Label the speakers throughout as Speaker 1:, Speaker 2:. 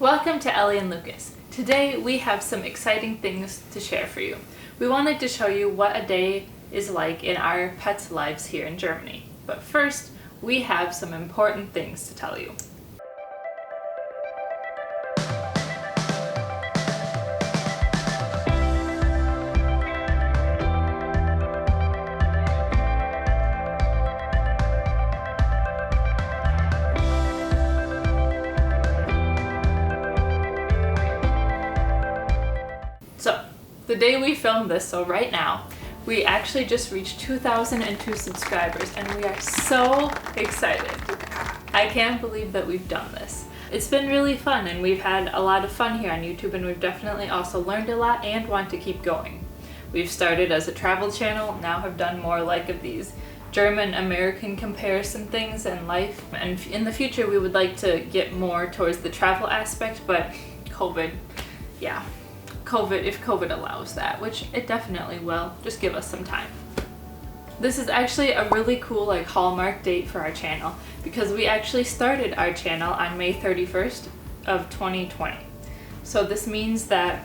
Speaker 1: Welcome to Ellie and Lucas. Today we have some exciting things to share for you. We wanted to show you what a day is like in our pets' lives here in Germany. But first, we have some important things to tell you. So, the day we filmed this, so right now, we actually just reached 2,002 subscribers and we are so excited. I can't believe that we've done this. It's been really fun and we've had a lot of fun here on YouTube, and we've definitely also learned a lot and want to keep going. We've started as a travel channel, now have done more like of these German-American comparison things in life, and in the future we would like to get more towards the travel aspect, but COVID, if COVID allows that, which it definitely will, just give us some time. This is actually a really cool hallmark date for our channel, because we actually started our channel on May 31st of 2020. So this means that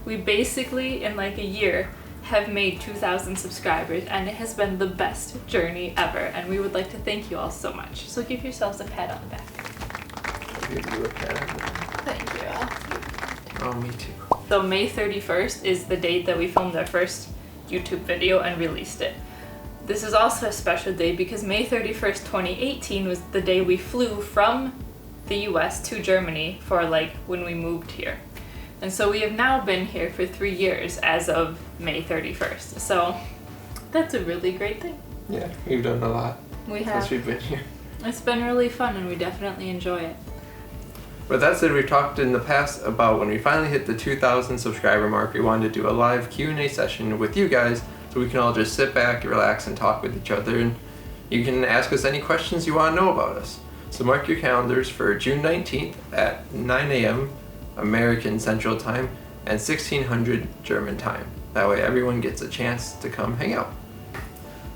Speaker 1: we basically in a year have made 2,000 subscribers, and it has been the best journey ever, and we would like to thank you all so much. So give yourselves a pat on the back.
Speaker 2: I'll give you a pat on the back.
Speaker 1: Thank you.
Speaker 2: Oh, me too.
Speaker 1: So May 31st is the date that we filmed our first YouTube video and released it. This is also a special day because May 31st, 2018 was the day we flew from the US to Germany for when we moved here. And so we have now been here for 3 years as of May 31st. So that's a really great thing.
Speaker 2: Yeah, we've done a lot since we've been here.
Speaker 1: It's been really fun and we definitely enjoy it.
Speaker 2: But that said, we've talked in the past about when we finally hit the 2,000 subscriber mark, we wanted to do a live Q&A session with you guys so we can all just sit back, relax, and talk with each other, and you can ask us any questions you want to know about us. So mark your calendars for June 19th at 9 a.m. American Central Time and 1600 German Time. That way everyone gets a chance to come hang out.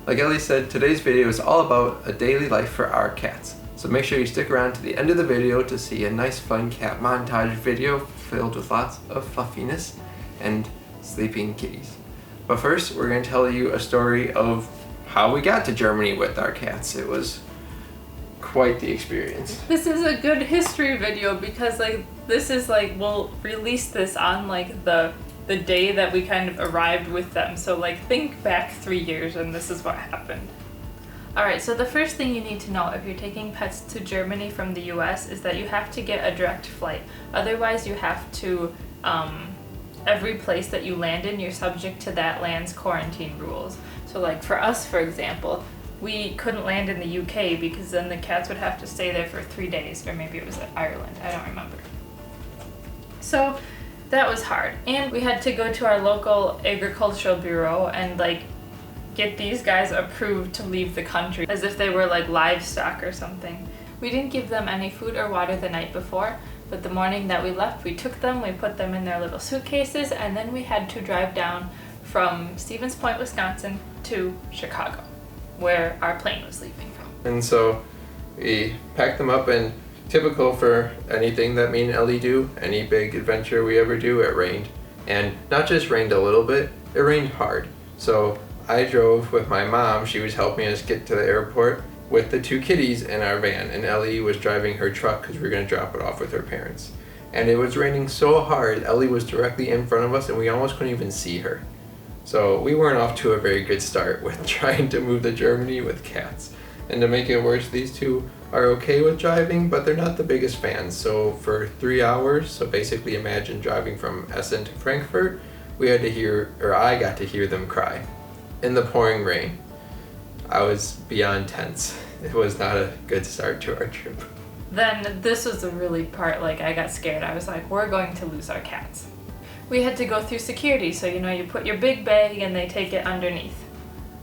Speaker 2: Like Ellie said, today's video is all about a daily life for our cats. So make sure you stick around to the end of the video to see a nice fun cat montage video filled with lots of fluffiness and sleeping kitties. But first, we're going to tell you a story of how we got to Germany with our cats. It was quite the experience.
Speaker 1: This is a good history video because this is we'll release this on the day that we kind of arrived with them. So think back 3 years and this is what happened. Alright, so the first thing you need to know if you're taking pets to Germany from the US is that you have to get a direct flight. Otherwise you have to, every place that you land in, you're subject to that land's quarantine rules. So for us, for example, we couldn't land in the UK because then the cats would have to stay there for 3 days, or maybe it was Ireland, I don't remember. So that was hard. And we had to go to our local agricultural bureau and get these guys approved to leave the country as if they were livestock or something. We didn't give them any food or water the night before, but the morning that we left, we took them, we put them in their little suitcases, and then we had to drive down from Stevens Point, Wisconsin to Chicago, where our plane was leaving from.
Speaker 2: And so we packed them up, and typical for anything that me and Ellie do, any big adventure we ever do, it rained. And not just rained a little bit, it rained hard. So I drove with my mom. She was helping us get to the airport with the 2 kitties in our van, and Ellie was driving her truck because we were going to drop it off with her parents. And it was raining so hard, Ellie was directly in front of us and we almost couldn't even see her. So we weren't off to a very good start with trying to move to Germany with cats. And to make it worse, these 2 are okay with driving, but they're not the biggest fans. So for 3 hours, so basically imagine driving from Essen to Frankfurt, I got to hear them cry. In the pouring rain. I was beyond tense. It was not a good start to our trip.
Speaker 1: Then this was the really part, I got scared. I was like, we're going to lose our cats. We had to go through security, so you put your big bag and they take it underneath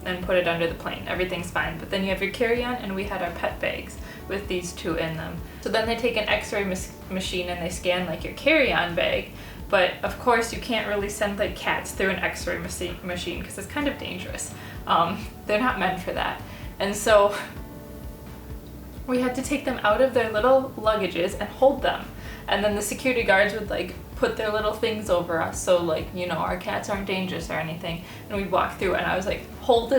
Speaker 1: and put it under the plane. Everything's fine. But then you have your carry-on, and we had our pet bags with these 2 in them. So then they take an x-ray machine and they scan your carry-on bag. But of course you can't really send cats through an x-ray machine because it's kind of dangerous. They're not meant for that. And so we had to take them out of their little luggages and hold them And then the security guards would like put their little things over us, so like, you know, our cats aren't dangerous or anything. And we'd walk through, and I was like, hold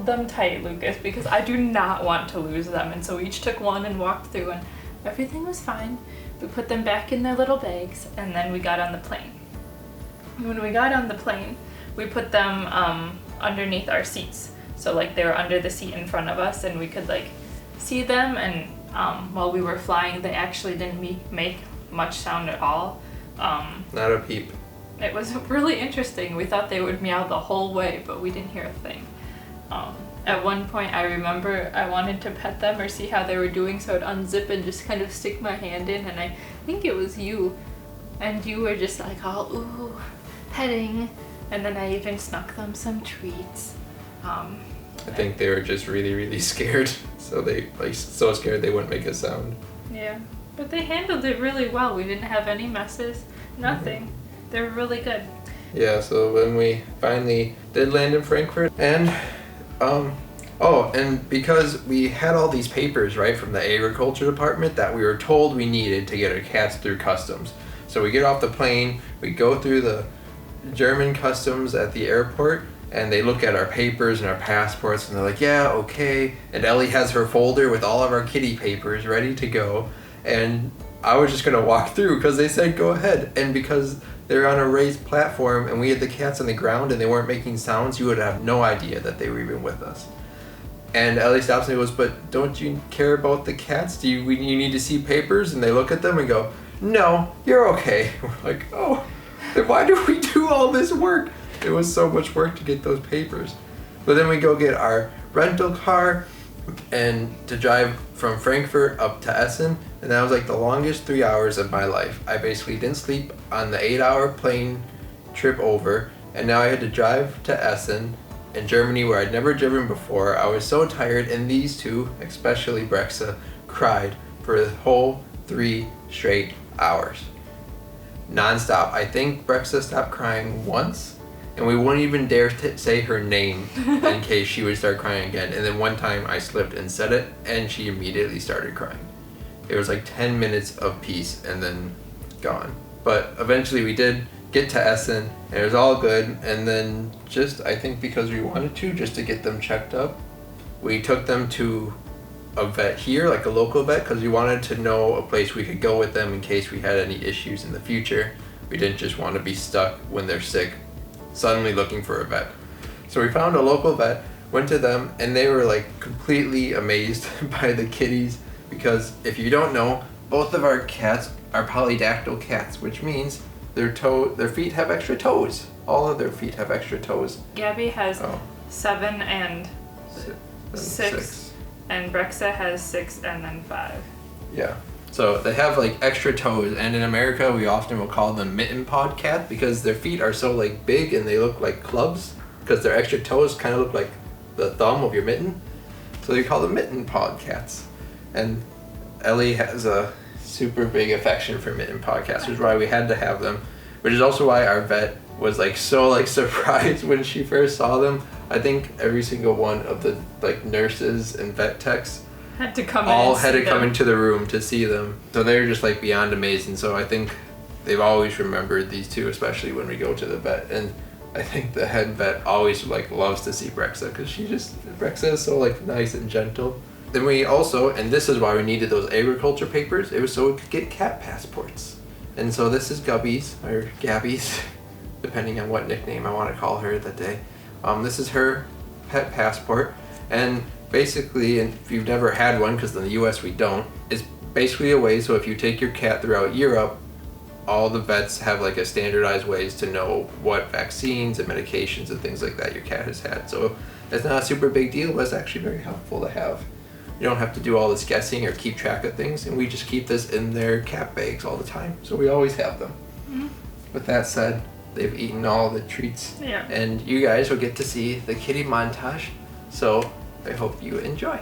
Speaker 1: them tight, Lucas, because I do not want to lose them. And so we each took one and walked through, and everything was fine. We put them back in their little bags, and then we got on the plane. When we got on the plane, we put them underneath our seats. So like they were under the seat in front of us, and we could like see them. And while we were flying, they actually didn't make much sound at all.
Speaker 2: Not a peep.
Speaker 1: It was really interesting. We thought they would meow the whole way, but we didn't hear a thing. At one point, I remember I wanted to pet them or see how they were doing, so I'd unzip and just kind of stick my hand in, and I think it was you. And you were just like, all, ooh, petting. And then I even snuck them some treats.
Speaker 2: I think they were just really, really scared. So they, like, so scared they wouldn't make a sound.
Speaker 1: Yeah, but they handled it really well. We didn't have any messes, nothing. Mm-hmm. They were really good.
Speaker 2: Yeah, so when we finally did land in Frankfurt, and and because we had all these papers, right, from the agriculture department that we were told we needed to get our cats through customs. So we get off the plane, we go through the German customs at the airport, and they look at our papers and our passports, and they're like, yeah, okay. And Ellie has her folder with all of our kitty papers ready to go. And I was just gonna walk through because they said go ahead. And because they're on a raised platform and we had the cats on the ground and they weren't making sounds, you would have no idea that they were even with us. And Ellie stops and goes, but don't you care about the cats? You need to see papers? And they look at them and go, no, you're okay. We're like, oh, then why do we do all this work? It was so much work to get those papers. But then we go get our rental car and to drive from Frankfurt up to Essen, and that was like the longest 3 hours of my life. I basically didn't sleep on the 8-hour plane trip over, and now I had to drive to Essen in Germany where I'd never driven before. I was so tired, and these two, especially Brexa, cried for the whole 3 straight hours. Non-stop. I think Brexa stopped crying once, and we wouldn't even dare say her name in case she would start crying again. And then one time I slipped and said it, and she immediately started crying. It was like 10 minutes of peace and then gone. But eventually we did get to Essen, and it was all good. And then just, I think because we wanted to, just to get them checked up, we took them to a vet here, like a local vet, because we wanted to know a place we could go with them in case we had any issues in the future. We didn't just want to be stuck when they're sick, suddenly looking for a vet. So we found a local vet, went to them, and they were like completely amazed by the kitties, because if you don't know, both of our cats are polydactyl cats, which means their feet have extra toes. All of their feet have extra toes.
Speaker 1: Gabby has 7 and 6, and Brexa has 6 and then 5.
Speaker 2: Yeah. So they have like extra toes, and in America we often will call them mitten pawed cat because their feet are so like big and they look like clubs because their extra toes kind of look like the thumb of your mitten. So they call them mitten pawed cats. And Ellie has a super big affection for mitten pawed cats, which is why we had to have them. Which is also why our vet was like so like surprised when she first saw them. I think every single one of the like nurses and vet techs
Speaker 1: had to come
Speaker 2: into the room to see them. So they're just like beyond amazing. So I think they've always remembered these two, especially when we go to the vet. And I think the head vet always like loves to see Brexa because Brexa is so like nice and gentle. Then we also, and this is why we needed those agriculture papers, it was so we could get cat passports. And so this is Gubby's, or Gabby's, depending on what nickname I want to call her that day. This is her pet passport. And basically, and if you've never had one, because in the US we don't, it's basically a way so if you take your cat throughout Europe, all the vets have like a standardized ways to know what vaccines and medications and things like that your cat has had. So it's not a super big deal, but it's actually very helpful to have. You don't have to do all this guessing or keep track of things, and we just keep this in their cat bags all the time, so we always have them. Mm-hmm. With that said, they've eaten all the treats, and you guys will get to see the kitty montage, so I hope you enjoy.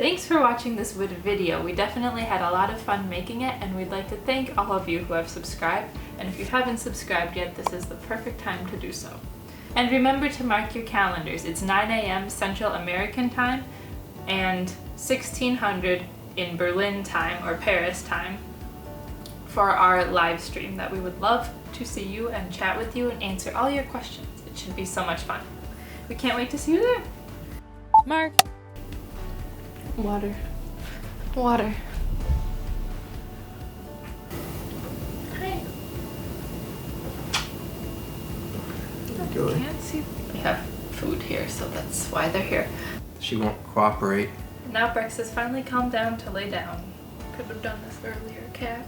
Speaker 1: Thanks for watching this video. We definitely had a lot of fun making it, and we'd like to thank all of you who have subscribed. And if you haven't subscribed yet, this is the perfect time to do so. And remember to mark your calendars. It's 9 a.m. Central American time and 1600 in Berlin time or Paris time for our live stream that we would love to see you and chat with you and answer all your questions. It should be so much fun. We can't wait to see you there. Mark. Water. Water. Hi. I can't see. We have food here, so that's why they're here.
Speaker 2: She won't cooperate.
Speaker 1: Now Brex has finally calmed down to lay down. Could have done this earlier, cat.